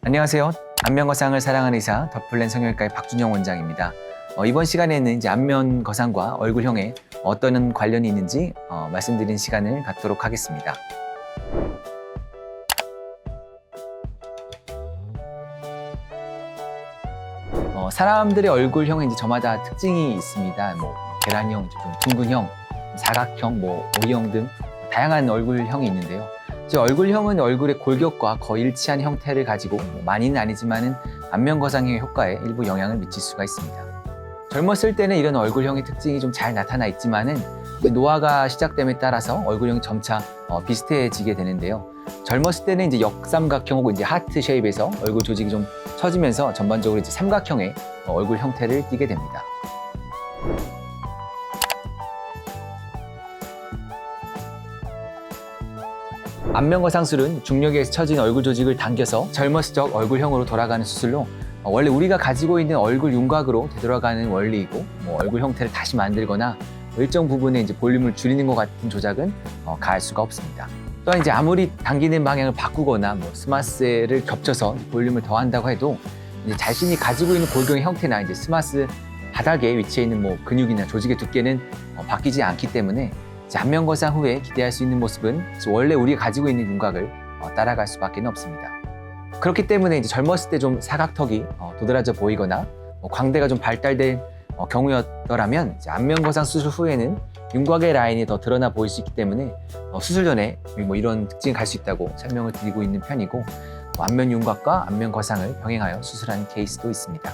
안녕하세요. 안면거상을 사랑하는 의사 더플랜 성형외과의 박준영 원장입니다. 이번 시간에는 이제 안면거상과 얼굴형에 어떤 관련이 있는지 말씀드리는 시간을 갖도록 하겠습니다. 사람들의 얼굴형은 이제 저마다 특징이 있습니다. 계란형, 좀 둥근형, 사각형, O형 등 다양한 얼굴형이 있는데요. 얼굴형은 얼굴의 골격과 거의 일치한 형태를 가지고 많이는 아니지만은 안면거상의 효과에 일부 영향을 미칠 수가 있습니다. 젊었을 때는 이런 얼굴형의 특징이 좀 잘 나타나 있지만은 노화가 시작됨에 따라서 얼굴형이 점차 비슷해지게 되는데요. 젊었을 때는 이제 역삼각형 혹은 이제 하트 쉐입에서 얼굴 조직이 좀 처지면서 전반적으로 이제 삼각형의 얼굴 형태를 띠게 됩니다. 안면거상술은 중력에서 처진 얼굴 조직을 당겨서 젊었을 적 얼굴형으로 돌아가는 수술로 원래 우리가 가지고 있는 얼굴 윤곽으로 되돌아가는 원리이고 얼굴 형태를 다시 만들거나 일정 부분의 이제 볼륨을 줄이는 것 같은 조작은 가할 수가 없습니다. 또한 이제 아무리 당기는 방향을 바꾸거나 스마스를 겹쳐서 볼륨을 더한다고 해도 이제 자신이 가지고 있는 골격의 형태나 이제 스마스 바닥에 위치해 있는 근육이나 조직의 두께는 바뀌지 않기 때문에 안면거상 후에 기대할 수 있는 모습은 원래 우리가 가지고 있는 윤곽을 따라갈 수밖에 없습니다. 그렇기 때문에 이제 젊었을 때 좀 사각턱이 도드라져 보이거나 광대가 좀 발달된 경우였더라면 이제 안면거상 수술 후에는 윤곽의 라인이 더 드러나 보일 수 있기 때문에 수술 전에 이런 특징을 갈 수 있다고 설명을 드리고 있는 편이고 안면 윤곽과 안면거상을 병행하여 수술하는 케이스도 있습니다.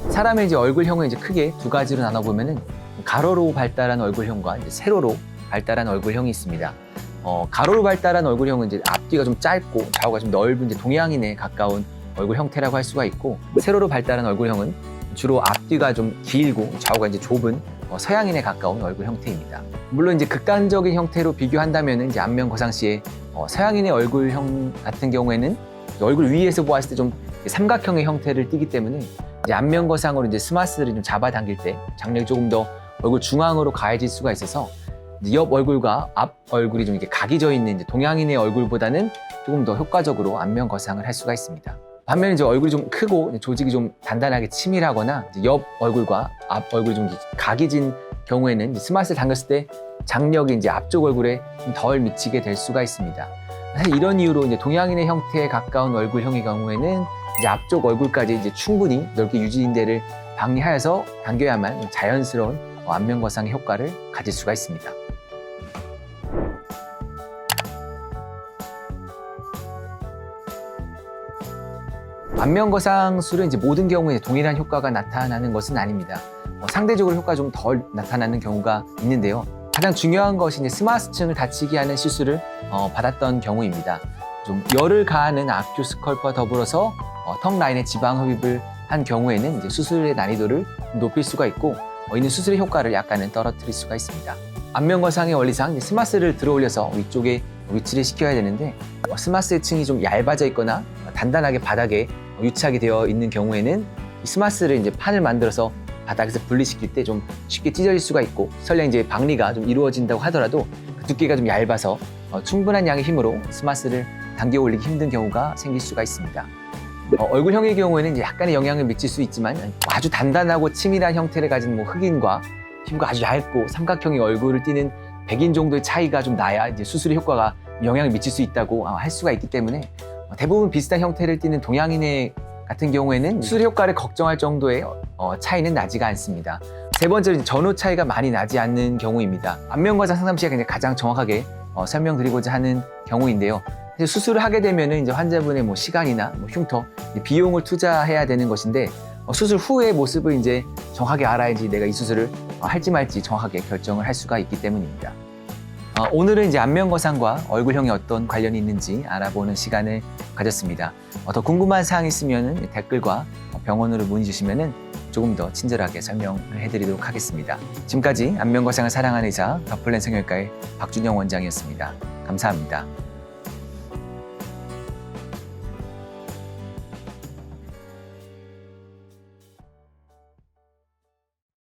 사람의 이제 얼굴형을 이제 크게 두 가지로 나눠보면은 가로로 발달한 얼굴형과 이제 세로로 발달한 얼굴형이 있습니다. 가로로 발달한 얼굴형은 이제 앞뒤가 좀 짧고 좌우가 좀 넓은 이제 동양인에 가까운 얼굴 형태라고 할 수가 있고, 세로로 발달한 얼굴형은 주로 앞뒤가 좀 길고 좌우가 이제 좁은 서양인에 가까운 얼굴 형태입니다. 물론 이제 극단적인 형태로 비교한다면 이제 안면거상 시에 서양인의 얼굴형 같은 경우에는 얼굴 위에서 보았을 때 좀 삼각형의 형태를 띠기 때문에 이제 안면거상으로 이제 스마스를 좀 잡아당길 때 장력이 조금 더 얼굴 중앙으로 가해질 수가 있어서 옆 얼굴과 앞 얼굴이 좀 이렇게 각이 져 있는 이제 동양인의 얼굴보다는 조금 더 효과적으로 안면거상을 할 수가 있습니다. 반면에 이제 얼굴이 좀 크고 조직이 좀 단단하게 치밀하거나 이제 옆 얼굴과 앞 얼굴이 좀 각이 진 경우에는 이제 스마스를 당겼을 때 장력이 이제 앞쪽 얼굴에 좀 덜 미치게 될 수가 있습니다. 사실 이런 이유로 이제 동양인의 형태에 가까운 얼굴형의 경우에는 이제 앞쪽 얼굴까지 이제 충분히 넓게 유지인대를 방리하여서 당겨야만 자연스러운 안면거상의 효과를 가질 수가 있습니다. 안면거상술은 이제 모든 경우에 동일한 효과가 나타나는 것은 아닙니다. 상대적으로 효과가 좀 덜 나타나는 경우가 있는데요. 가장 중요한 것이 이제 스마스층을 다치게 하는 시술을 받았던 경우입니다. 좀 열을 가하는 악교 스컬프와 더불어서 턱 라인에 지방 흡입을 한 경우에는 이제 수술의 난이도를 높일 수가 있고 이는 수술의 효과를 약간은 떨어뜨릴 수가 있습니다. 안면거상의 원리상 스마스를 들어올려서 위쪽에 위치를 시켜야 되는데 스마스의 층이 좀 얇아져 있거나 단단하게 바닥에 유착이 되어 있는 경우에는 이 스마스를 이제 판을 만들어서 바닥에서 분리시킬 때 좀 쉽게 찢어질 수가 있고, 설령 이제 방리가 좀 이루어진다고 하더라도 그 두께가 좀 얇아서 충분한 양의 힘으로 스마스를 당겨 올리기 힘든 경우가 생길 수가 있습니다. 얼굴형의 경우에는 이제 약간의 영향을 미칠 수 있지만 아주 단단하고 치밀한 형태를 가진 흑인과 피부가 아주 얇고 삼각형의 얼굴을 띠는 백인 정도의 차이가 좀 나야 이제 수술의 효과가 영향을 미칠 수 있다고 할 수가 있기 때문에 대부분 비슷한 형태를 띠는 동양인의 같은 경우에는 수술 효과를 걱정할 정도의 차이는 나지가 않습니다. 세 번째로 전후 차이가 많이 나지 않는 경우입니다. 안면거상 상담 시에 가장 정확하게 설명드리고자 하는 경우인데요. 수술을 하게 되면 이제 환자분의 시간이나 흉터, 비용을 투자해야 되는 것인데 수술 후의 모습을 이제 정확하게 알아야지 내가 이 수술을 할지 말지 정확하게 결정을 할 수가 있기 때문입니다. 오늘은 이제 안면거상과 얼굴형이 어떤 관련이 있는지 알아보는 시간을 가졌습니다. 더 궁금한 사항이 있으면 댓글과 병원으로 문의 주시면 조금 더 친절하게 설명을 해드리도록 하겠습니다. 지금까지 안면거상을 사랑하는 의사 더플랜 성형외과의 박준영 원장이었습니다. 감사합니다.